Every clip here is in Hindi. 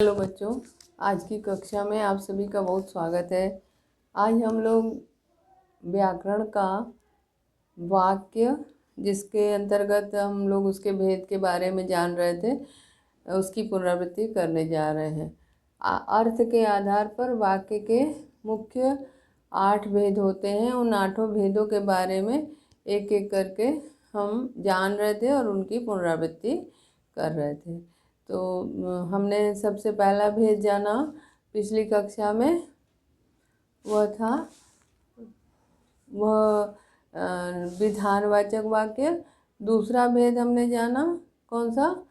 हेलो बच्चों, आज की कक्षा में आप सभी का बहुत स्वागत है। आज हम लोग व्याकरण का वाक्य, जिसके अंतर्गत हम लोग उसके भेद के बारे में जान रहे थे, उसकी पुनरावृत्ति करने जा रहे हैं। अर्थ के आधार पर वाक्य के मुख्य 8 भेद होते हैं। उन 8 भेदों के बारे में एक एक करके हम जान रहे थे और उनकी पुनरावृत्ति कर रहे थे। तो हमने सबसे पहला भेद जाना पिछली कक्षा में, वह विधानवाचक वाक्य। दूसरा भेद हमने जाना कौन सा?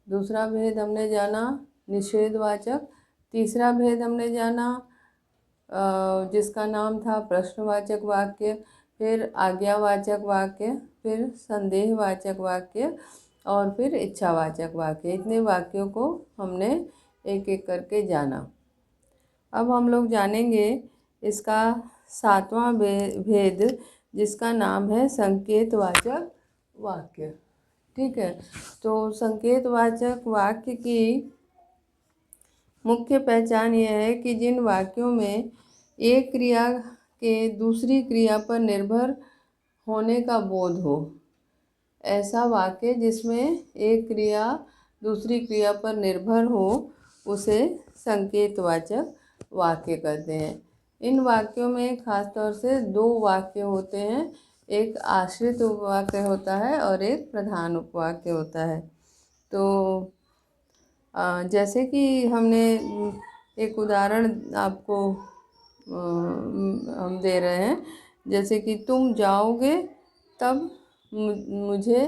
दूसरा भेद हमने जाना निषेधवाचक। तीसरा भेद हमने जाना जिसका नाम था प्रश्नवाचक वाक्य, फिर आज्ञावाचक वाक्य, फिर संदेहवाचक वाक्य और फिर इच्छावाचक वाक्य। इतने वाक्यों को हमने एक एक करके जाना। अब हम लोग जानेंगे इसका 7वां भेद, जिसका नाम है संकेतवाचक वाक्य। ठीक है, तो संकेतवाचक वाक्य की मुख्य पहचान यह है कि जिन वाक्यों में एक क्रिया के दूसरी क्रिया पर निर्भर होने का बोध हो, ऐसा वाक्य जिसमें एक क्रिया दूसरी क्रिया पर निर्भर हो, उसे संकेतवाचक वाक्य कहते हैं। इन वाक्यों में खास तौर से 2 वाक्य होते हैं, एक आश्रित उपवाक्य होता है और एक प्रधान उपवाक्य होता है। तो जैसे कि हमने एक उदाहरण आपको हम दे रहे हैं, जैसे कि तुम जाओगे तब मुझे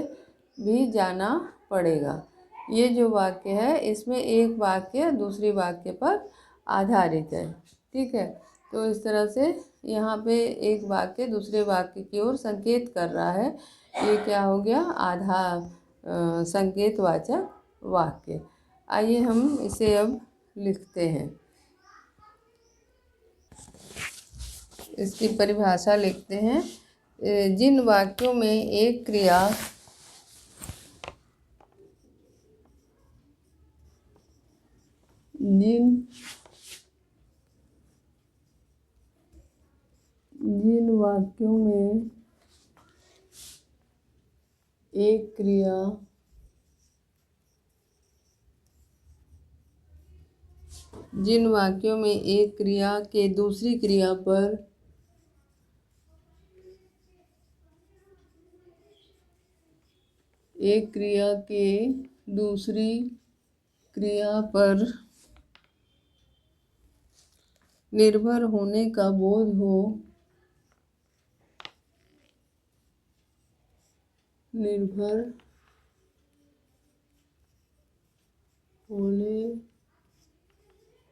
भी जाना पड़ेगा। ये जो वाक्य है, इसमें एक वाक्य दूसरी वाक्य पर आधारित है। ठीक है, तो इस तरह से यहाँ पे एक वाक्य दूसरे वाक्य की ओर संकेत कर रहा है। ये क्या हो गया? संकेतवाचक वाक्य। आइए हम इसे अब लिखते हैं। इसकी परिभाषा लिखते हैं। जिन वाक्यों में एक क्रिया जिन वाक्यों में एक क्रिया जिन वाक्यों में एक क्रिया के दूसरी क्रिया पर एक क्रिया के दूसरी क्रिया पर निर्भर होने का बोध हो, निर्भर होने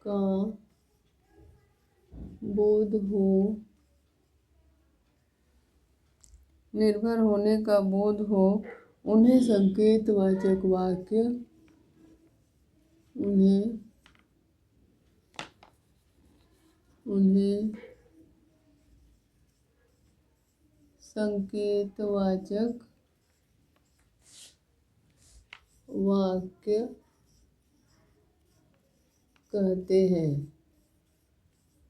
का बोध हो, निर्भर होने का बोध हो, उन्हें संकेतवाचक वाक्य संकेतवाचक वाक्य कहते हैं।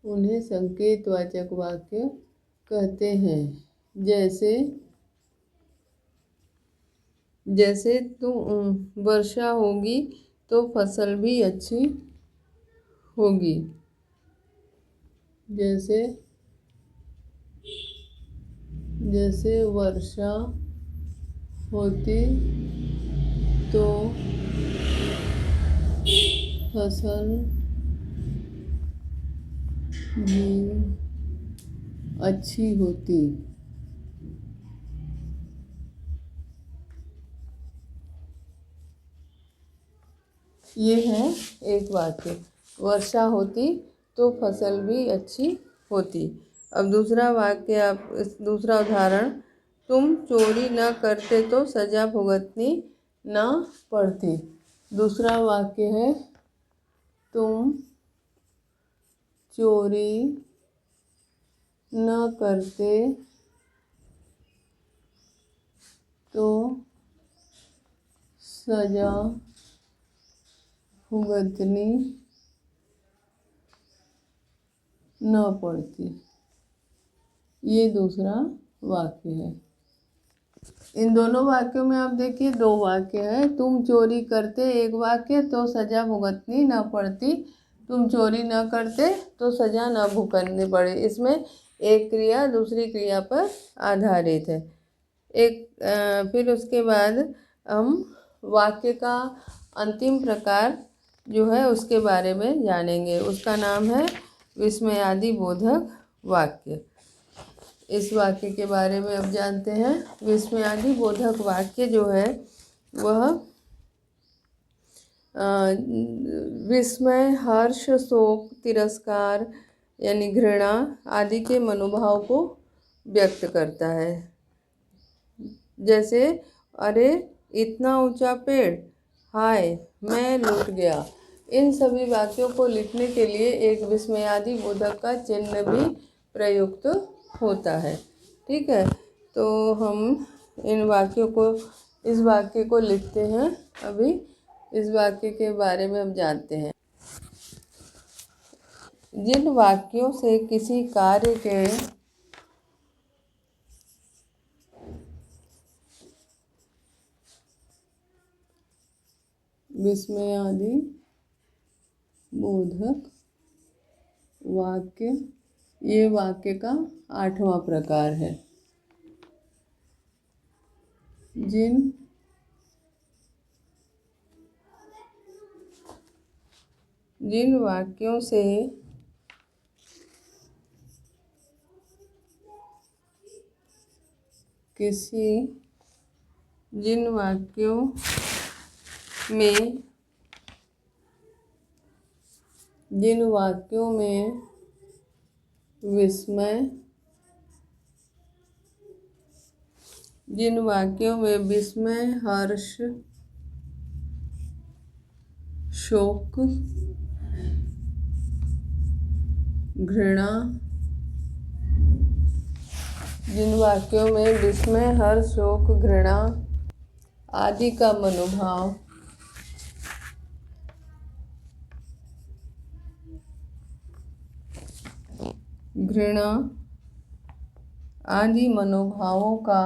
उन्हें संकेतवाचक वाक्य कहते हैं। जैसे वर्षा होगी तो फसल भी अच्छी होगी। जैसे वर्षा होती तो फसल भी अच्छी होती। ये है एक वाक्य, वर्षा होती तो फसल भी अच्छी होती। अब दूसरा वाक्य, दूसरा उदाहरण, तुम चोरी न करते तो सजा भुगतनी न पड़ती। दूसरा वाक्य है, तुम चोरी न करते तो सजा भुगतनी न पड़ती। ये दूसरा वाक्य है। इन दोनों वाक्यों में आप देखिए दो वाक्य है। तुम चोरी करते एक वाक्य, तो सजा भुगतनी न पड़ती। तुम चोरी न करते तो सजा न भुगतनी पड़े। इसमें एक क्रिया दूसरी क्रिया पर आधारित है। फिर उसके बाद हम वाक्य का अंतिम प्रकार जो है उसके बारे में जानेंगे। उसका नाम है विस्मयादि बोधक वाक्य। इस वाक्य के बारे में अब जानते हैं। विस्मयादि बोधक वाक्य जो है वह विस्मय, हर्ष, शोक, तिरस्कार यानी घृणा आदि के मनोभाव को व्यक्त करता है। जैसे अरे इतना ऊंचा पेड़, हाय मैं लुट गया। इन सभी वाक्यों को लिखने के लिए एक विस्मयादि बोधक का चिन्ह भी प्रयुक्त होता है। ठीक है, तो हम इन वाक्यों को इस वाक्य को लिखते हैं। अभी इस वाक्य के बारे में हम जानते हैं। जिन वाक्यों से किसी कार्य के विस्मयादि बोधक वाक्य, ये वाक्य का 8वां प्रकार है। जिन वाक्यों से जिन वाक्यों में विस्मय, हर्ष, शोक, घृणा, जिन वाक्यों में विस्मय, हर्ष, शोक, घृणा आदि का मनोभाव घृणा आदि मनोभावों का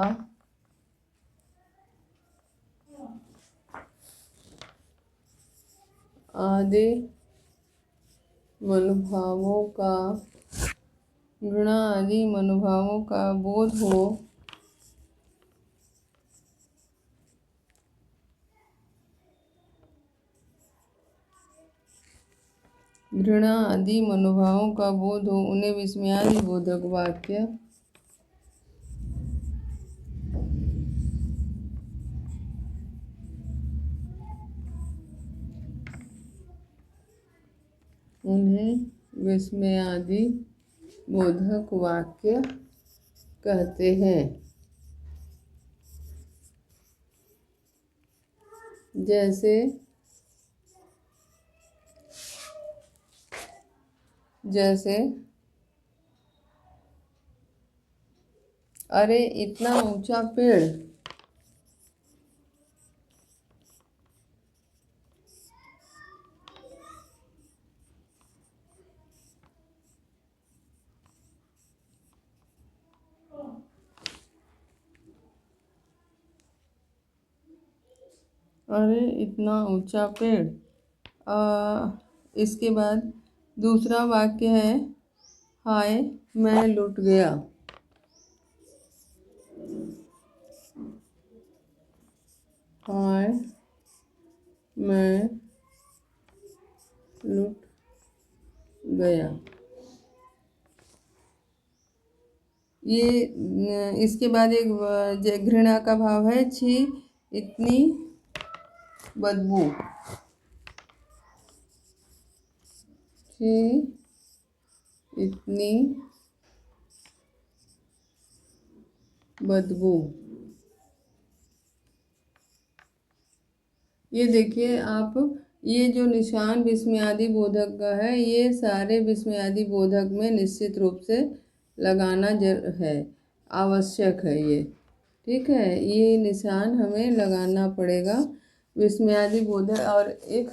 घृणा आदि मनोभावों का बोध हो, उन्हें विस्मयादि बोधक वाक्य कहते हैं। जैसे अरे इतना ऊंचा पेड़, इसके बाद दूसरा वाक्य है हाय मैं लुट गया। हाय मैं लुट गया। ये इसके बाद एक घृणा का भाव है, छी इतनी बदबू, छी इतनी बदबू। ये देखिए आप, ये जो निशान विस्मयादि बोधक का है, ये सारे विस्मयादि बोधक में निश्चित रूप से लगाना है, आवश्यक है ये। ठीक है, ये निशान हमें लगाना पड़ेगा विस्मयादि बोधक। और एक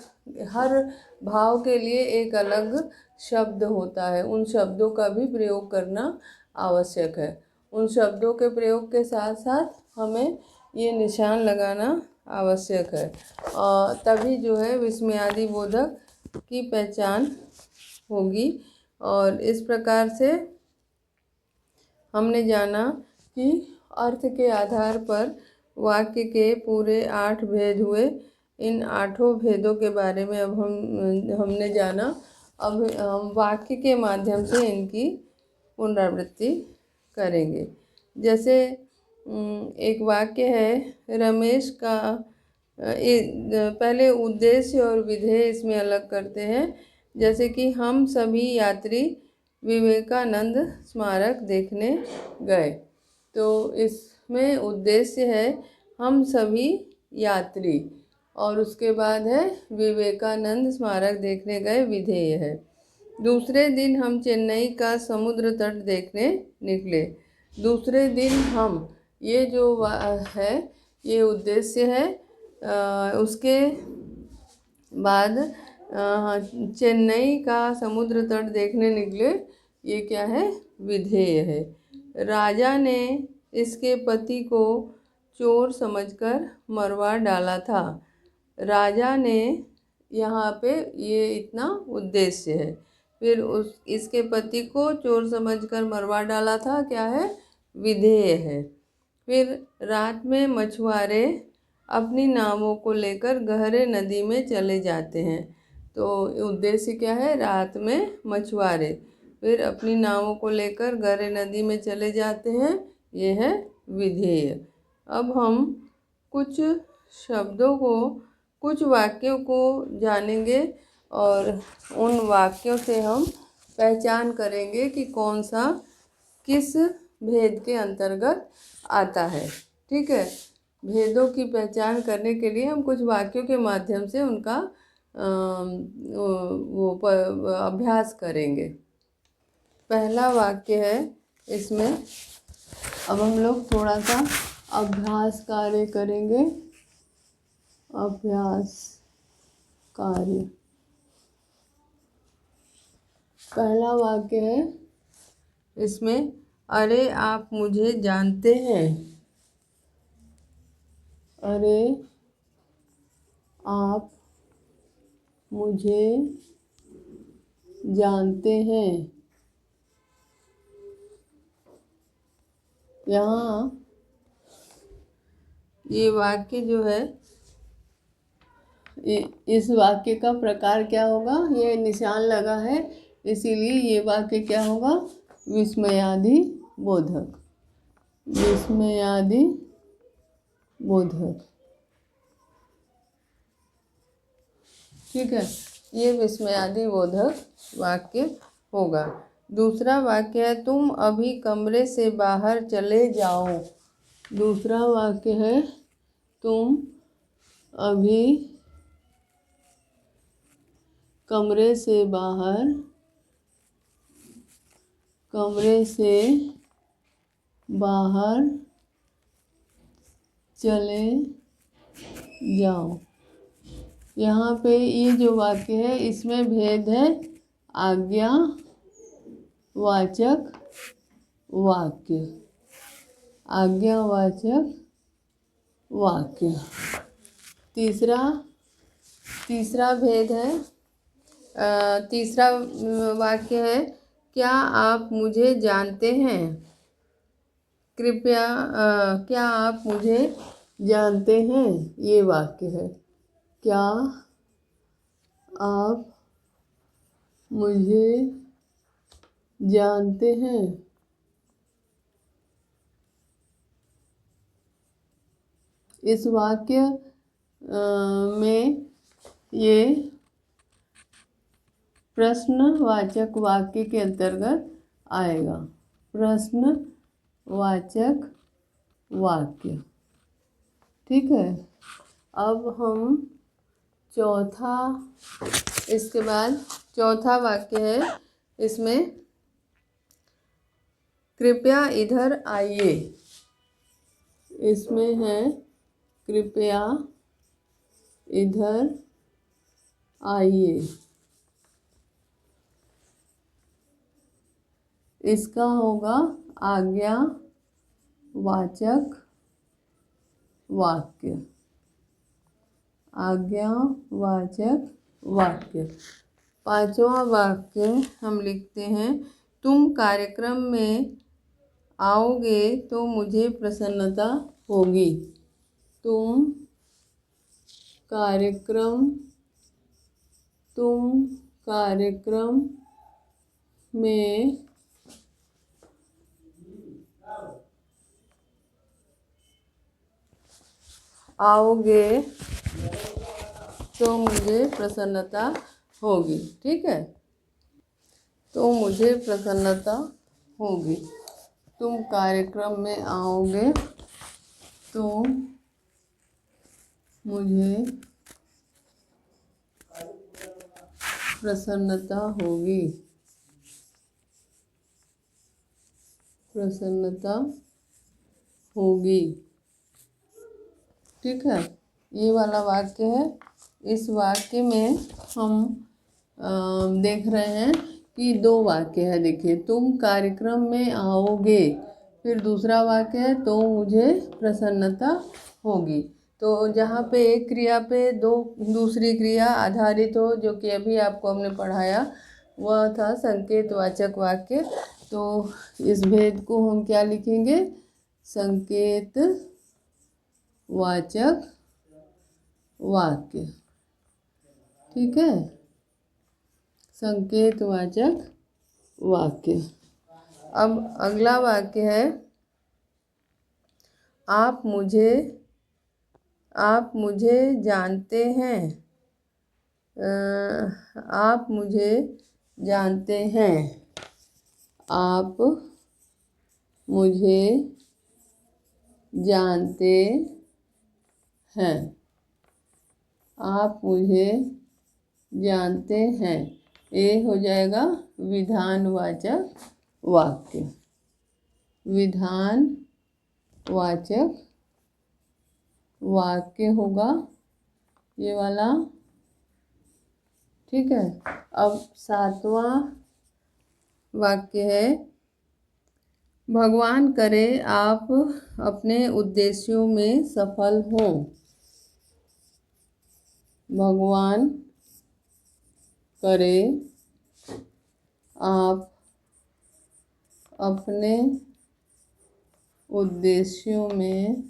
हर भाव के लिए एक अलग शब्द होता है उन शब्दों का भी प्रयोग करना आवश्यक है। उन शब्दों के प्रयोग के साथ साथ हमें ये निशान लगाना आवश्यक है, और तभी जो है विस्मयादि बोधक की पहचान होगी। और इस प्रकार से हमने जाना कि अर्थ के आधार पर वाक्य के पूरे 8 भेद हुए। इन 8 भेदों के बारे में अब हमने जाना। अब हम वाक्य के माध्यम से इनकी पुनरावृत्ति करेंगे। जैसे एक वाक्य है, रमेश का पहले उद्देश्य और विधेय इसमें अलग करते हैं। जैसे कि हम सभी यात्री विवेकानंद स्मारक देखने गए, तो इसमें उद्देश्य है हम सभी यात्री, और उसके बाद है विवेकानंद स्मारक देखने गए, विधेय है। दूसरे दिन हम चेन्नई का समुद्र तट देखने निकले। दूसरे दिन हम, ये जो है ये उद्देश्य है। उसके बाद चेन्नई का समुद्र तट देखने निकले, ये क्या है, विधेय है। राजा ने इसके पति को चोर समझकर मरवा डाला था। राजा ने, यहाँ पे ये इतना उद्देश्य है। फिर इसके पति को चोर समझकर मरवा डाला था, क्या है, विधेय है। फिर रात में मछुआरे अपनी नावों को लेकर गहरे नदी में चले जाते हैं, तो उद्देश्य क्या है, रात में मछुआरे फिर अपनी नावों को लेकर गहरे नदी में चले जाते हैं, ये है विधेय। अब हम कुछ शब्दों को, कुछ वाक्यों को जानेंगे, और उन वाक्यों से हम पहचान करेंगे कि कौन सा किस भेद के अंतर्गत आता है। ठीक है, भेदों की पहचान करने के लिए हम कुछ वाक्यों के माध्यम से उनका अभ्यास करेंगे। पहला वाक्य है इसमें, अब हम लोग थोड़ा सा अभ्यास कार्य करेंगे। अभ्यास कार्य, पहला वाक्य है इसमें, अरे आप मुझे जानते हैं। अरे आप मुझे जानते हैं। यहाँ ये वाक्य जो है, इस वाक्य का प्रकार क्या होगा, ये निशान लगा है, इसीलिए ये वाक्य क्या होगा, विस्मयादि बोधक। विस्मयादि बोधक, ठीक है, ये विस्मयादि बोधक वाक्य होगा। दूसरा वाक्य है, तुम अभी कमरे से बाहर चले जाओ। दूसरा वाक्य है, तुम अभी कमरे से बाहर, कमरे से बाहर चले जाओ। यहाँ पे ये जो वाक्य है इसमें भेद है आज्ञा वाचक वाक्य, आज्ञावाचक वाक्य। तीसरा भेद है, तीसरा वाक्य है, क्या आप मुझे जानते हैं। कृपया, क्या आप मुझे जानते हैं, ये वाक्य है। क्या आप मुझे जानते हैं। इस वाक्य में ये प्रश्नवाचक वाक्य के अंतर्गत आएगा। प्रश्नवाचक वाक्य, ठीक है। अब हम इसके बाद चौथा वाक्य है इसमें, कृपया इधर आइए। इसमें है कृपया इधर आइए। इसका होगा आज्ञावाचक वाक्य। आज्ञावाचक वाक्य। पांचवा वाक्य हम लिखते हैं, तुम कार्यक्रम में आओगे तो मुझे प्रसन्नता होगी। तुम कार्यक्रम में आओगे तो मुझे प्रसन्नता होगी। ठीक है, तो मुझे प्रसन्नता होगी। तुम कार्यक्रम में आओगे तो मुझे प्रसन्नता होगी। प्रसन्नता होगी। ठीक है, ये वाला वाक्य है। इस वाक्य में हम देख रहे हैं कि दो वाक्य है। देखिए, तुम कार्यक्रम में आओगे, फिर दूसरा वाक्य है तो मुझे प्रसन्नता होगी। तो जहाँ पे एक क्रिया पे दूसरी क्रिया आधारित हो, जो कि अभी आपको हमने पढ़ाया, वह था संकेतवाचक वाक्य। तो इस भेद को हम क्या लिखेंगे? संकेतवाचक वाक्य। ठीक है, संकेतवाचक वाक्य। अब अगला वाक्य है, आप मुझे जानते हैं। आप मुझे जानते हैं। आप मुझे जानते हैं। आप मुझे जानते हैं। ये हो जाएगा विधानवाचक वाक्य। विधानवाचक वाक्य होगा ये वाला। ठीक है, अब सातवां वाक्य है, भगवान करे आप अपने उद्देश्यों में सफल हों। भगवान करे आप अपने उद्देश्यों में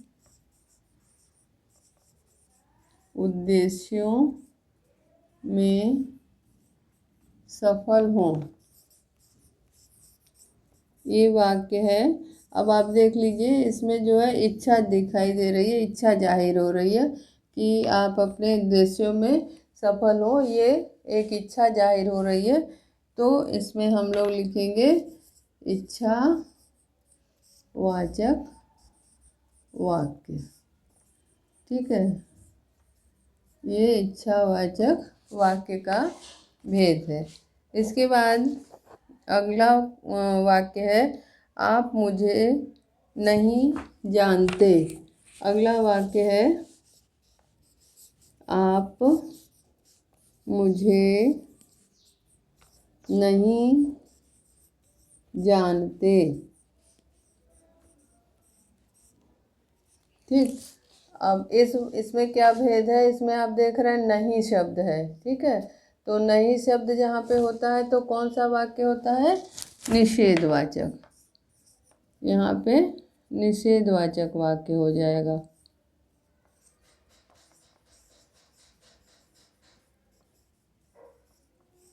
सफल हों। ये वाक्य है। अब आप देख लीजिए, इसमें जो है इच्छा दिखाई दे रही है, इच्छा जाहिर हो रही है कि आप अपने उद्देश्यों में सफल हो। ये एक इच्छा जाहिर हो रही है, तो इसमें हम लोग लिखेंगे इच्छावाचक वाक्य। ठीक है, ये इच्छावाचक वाक्य का भेद है। इसके बाद अगला वाक्य है, आप मुझे नहीं जानते। अगला वाक्य है, आप मुझे नहीं जानते। ठीक, अब इसमें क्या भेद है? इसमें आप देख रहे हैं नहीं शब्द है। ठीक है, तो नहीं शब्द जहाँ पे होता है तो कौन सा वाक्य होता है? निषेधवाचक। यहाँ पे निषेधवाचक वाक्य हो जाएगा।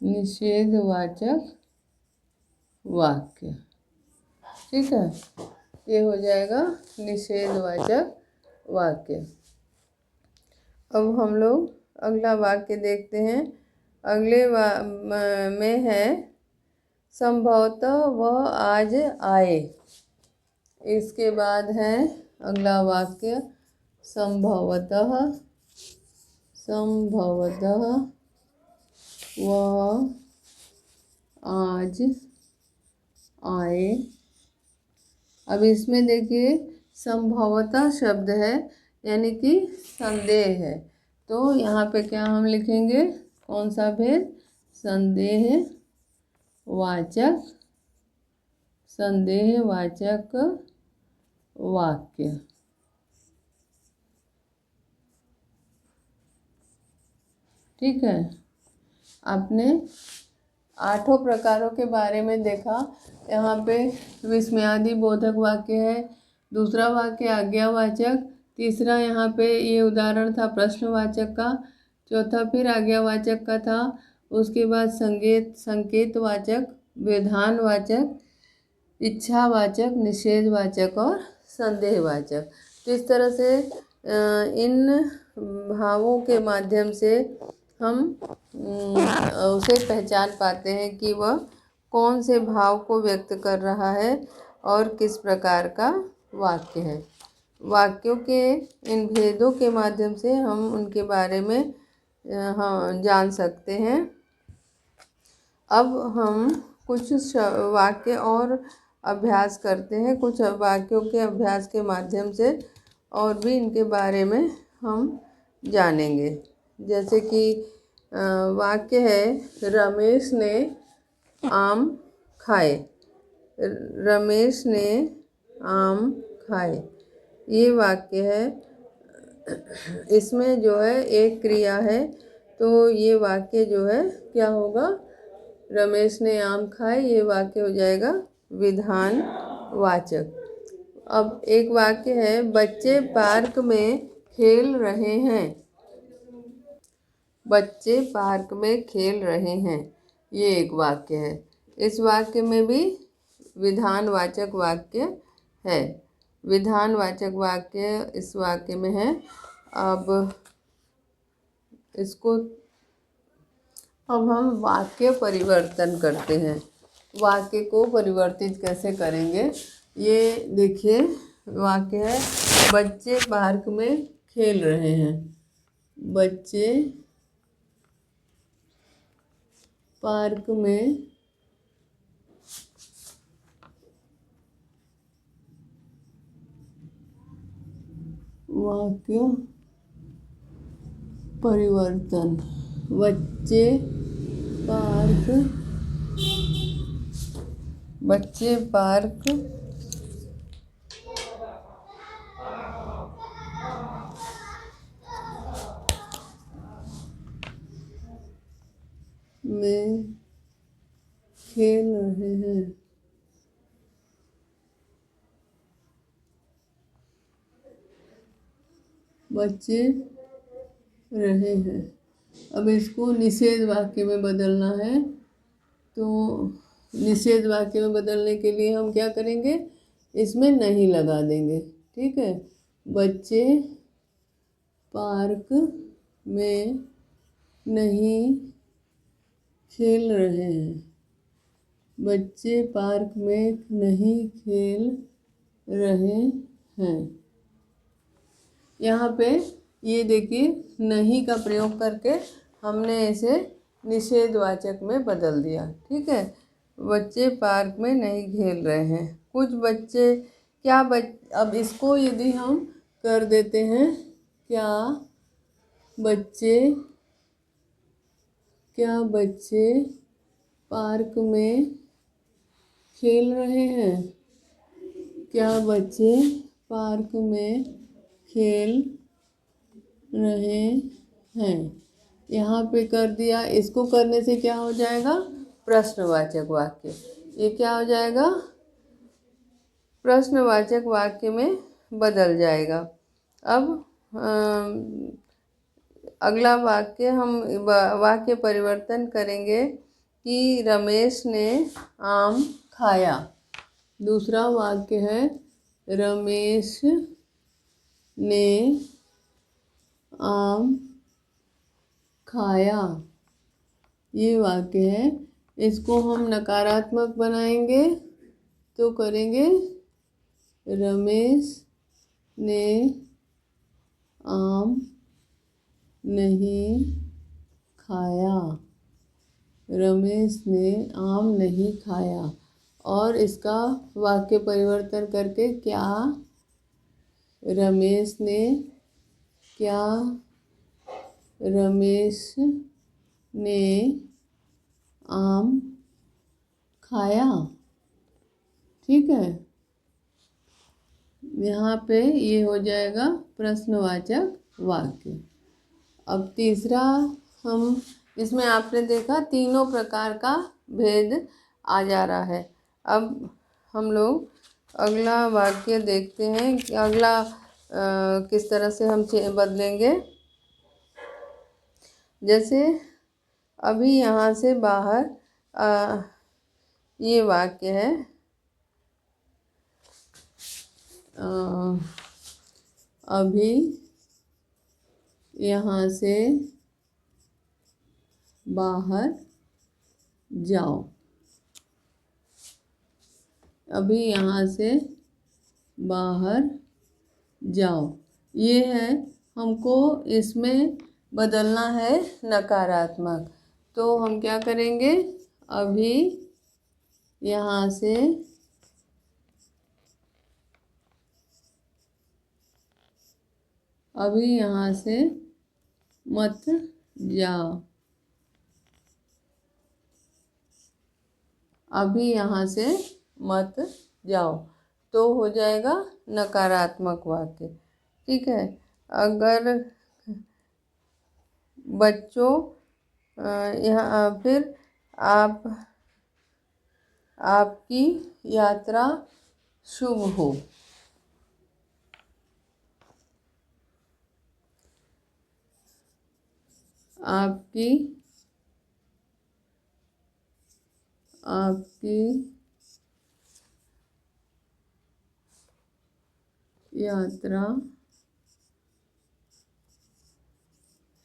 निषेधवाचक वाक्य। ठीक है, ये हो जाएगा निषेधवाचक वाक्य। अब हम लोग अगला वाक्य देखते हैं। अगले में है, संभवतः वह आज आए। इसके बाद है अगला वाक्य, संभवतः वह आज आए। अब इसमें देखिए, संभवतः शब्द है, यानी कि संदेह है। तो यहाँ पे क्या हम लिखेंगे? कौन सा भेद? संदेहवाचक संदेहवाचक वाक्य। ठीक है, आपने 8 प्रकारों के बारे में देखा। यहाँ पे विस्मयादि बोधक वाक्य है, दूसरा वाक्य आज्ञावाचक, तीसरा यहाँ पे ये उदाहरण था प्रश्नवाचक का, चौथा फिर आज्ञावाचक का था, उसके बाद संकेतवाचक, विधानवाचक, इच्छावाचक, निषेधवाचक और संदेहवाचक। तो इस तरह से इन भावों के माध्यम से हम उसे पहचान पाते हैं कि वह कौन से भाव को व्यक्त कर रहा है और किस प्रकार का वाक्य है। वाक्यों के इन भेदों के माध्यम से हम उनके बारे में जान सकते हैं। अब हम कुछ वाक्य और अभ्यास करते हैं, कुछ वाक्यों के अभ्यास के माध्यम से और भी इनके बारे में हम जानेंगे। जैसे कि वाक्य है, रमेश ने आम खाए। रमेश ने आम खाए, ये वाक्य है। इसमें जो है एक क्रिया है, तो ये वाक्य जो है क्या होगा, रमेश ने आम खाए, ये वाक्य हो जाएगा विधानवाचक। अब एक वाक्य है, बच्चे पार्क में खेल रहे हैं। बच्चे पार्क में खेल रहे हैं, ये एक वाक्य है। इस वाक्य में भी विधानवाचक वाक्य है। विधानवाचक वाक्य इस वाक्य में है। अब हम वाक्य परिवर्तन करते हैं। वाक्य को परिवर्तित कैसे करेंगे, ये देखिए। वाक्य है, बच्चे पार्क में खेल रहे हैं। बच्चे पार्क में वाक्य परिवर्तन। बच्चे पार्क में खेल रहे हैं। बच्चे रहे हैं। अब इसको निषेध वाक्य में बदलना है, तो निषेध वाक्य में बदलने के लिए हम क्या करेंगे, इसमें नहीं लगा देंगे। ठीक है, बच्चे पार्क में नहीं खेल रहे हैं। बच्चे पार्क में नहीं खेल रहे हैं। यहाँ पे ये देखिए, नहीं का प्रयोग करके हमने इसे निषेधवाचक में बदल दिया। ठीक है, बच्चे पार्क में नहीं खेल रहे हैं। कुछ बच्चे अब इसको यदि हम कर देते हैं, क्या बच्चे पार्क में खेल रहे हैं। क्या बच्चे पार्क में खेल रहे हैं। यहाँ पे कर दिया। इसको करने से क्या हो जाएगा, प्रश्नवाचक वाक्य। ये क्या हो जाएगा, प्रश्नवाचक वाक्य में बदल जाएगा। अब अगला वाक्य हम वाक्य परिवर्तन करेंगे कि रमेश ने आम खाया। दूसरा वाक्य है, रमेश ने आम खाया, ये वाक्य है। इसको हम नकारात्मक बनाएंगे तो करेंगे, रमेश ने आम नहीं खाया। रमेश ने आम नहीं खाया। और इसका वाक्य परिवर्तन करके क्या रमेश ने आम खाया। ठीक है, यहाँ पे ये हो जाएगा प्रश्नवाचक वाक्य। अब तीसरा, हम इसमें आपने देखा तीनों प्रकार का भेद आ जा रहा है। अब हम लोग अगला वाक्य देखते हैं कि अगला किस तरह से हम बदलेंगे। जैसे अभी यहाँ से बाहर ये वाक्य है, अभी यहाँ से बाहर जाओ। अभी यहाँ से बाहर जाओ, ये है, हमको इसमें बदलना है नकारात्मक। तो हम क्या करेंगे, अभी यहाँ से मत जाओ। अभी यहाँ से मत जाओ, तो हो जाएगा नकारात्मक वाक्य। ठीक है, अगर बच्चों यहाँ फिर आपकी यात्रा शुभ हो। आपकी यात्रा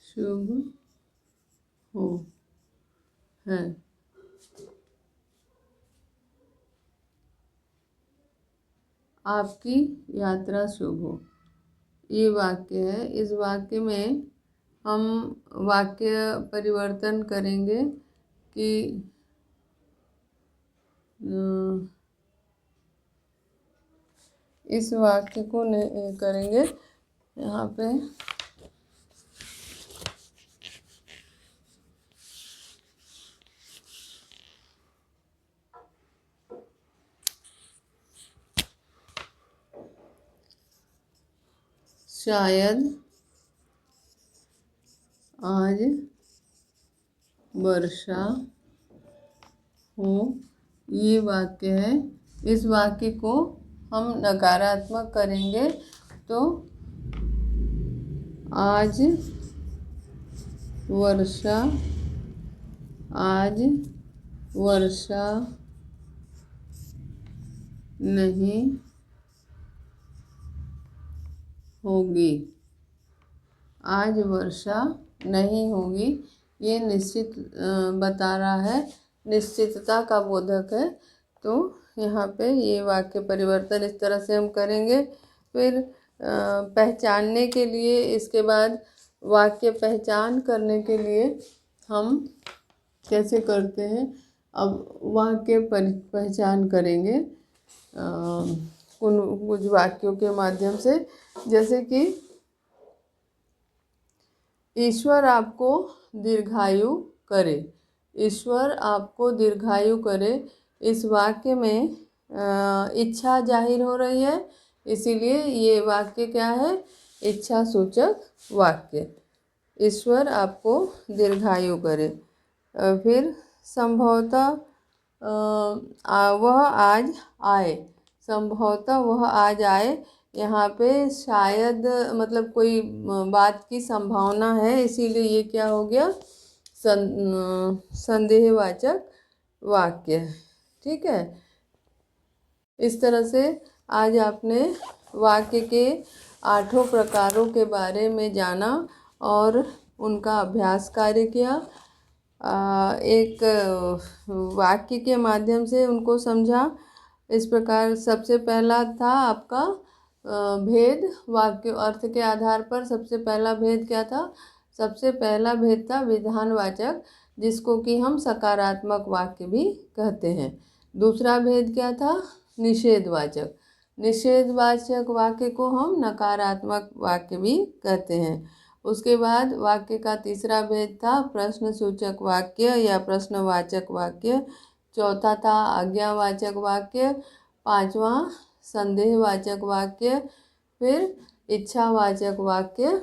शुभ हो है। आपकी यात्रा शुभ हो, ये वाक्य है। इस वाक्य में हम वाक्य परिवर्तन करेंगे कि इस वाक्य को करेंगे यहाँ पे शायद आज वर्षा हो, ये वाक्य है। इस वाक्य को हम नकारात्मक करेंगे तो आज वर्षा नहीं होगी। आज वर्षा नहीं होगी, ये निश्चित बता रहा है, निश्चितता का बोधक है। तो यहाँ पे ये वाक्य परिवर्तन इस तरह से हम करेंगे। फिर पहचानने के लिए, इसके बाद वाक्य पहचान करने के लिए हम कैसे करते हैं, अब वाक्य पहचान करेंगे कुछ वाक्यों के माध्यम से। जैसे कि ईश्वर आपको दीर्घायु करे। ईश्वर आपको दीर्घायु करे, इस वाक्य में इच्छा जाहिर हो रही है, इसीलिए ये वाक्य क्या है, इच्छा सूचक वाक्य। ईश्वर आपको दीर्घायु करे। फिर संभवतः वह आज आए। संभवतः वह आज आए, यहाँ पे शायद मतलब कोई बात की संभावना है, इसीलिए ये क्या हो गया, संदेहवाचक वाक्य। ठीक है, इस तरह से आज आपने वाक्य के 8 प्रकारों के बारे में जाना और उनका अभ्यास कार्य किया। एक वाक्य के माध्यम से उनको समझा। इस प्रकार सबसे पहला था आपका भेद, वाक्य अर्थ के आधार पर सबसे पहला भेद क्या था, सबसे पहला भेद था विधानवाचक, जिसको कि हम सकारात्मक वाक्य भी कहते हैं। दूसरा भेद क्या था, निषेधवाचक। निषेधवाचक वाक्य को हम नकारात्मक वाक्य भी कहते हैं। उसके बाद वाक्य का तीसरा भेद था प्रश्नसूचक वाक्य या प्रश्नवाचक वाक्य। चौथा था आज्ञावाचक वाक्य पांचवा संदेहवाचक वाक्य, फिर इच्छावाचक वाक्य,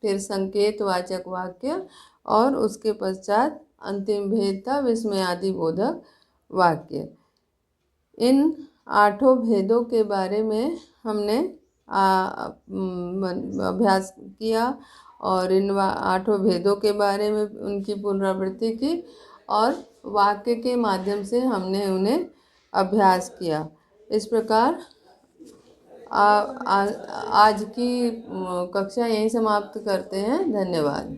फिर संकेतवाचक वाक्य और उसके पश्चात अंतिम भेद था विस्मयादिबोधक वाक्य। इन 8 भेदों के बारे में हमने अभ्यास किया और इन 8 भेदों के बारे में उनकी पुनरावृत्ति की और वाक्य के माध्यम से हमने उन्हें अभ्यास किया। इस प्रकार आज की कक्षा यहीं समाप्त करते हैं। धन्यवाद।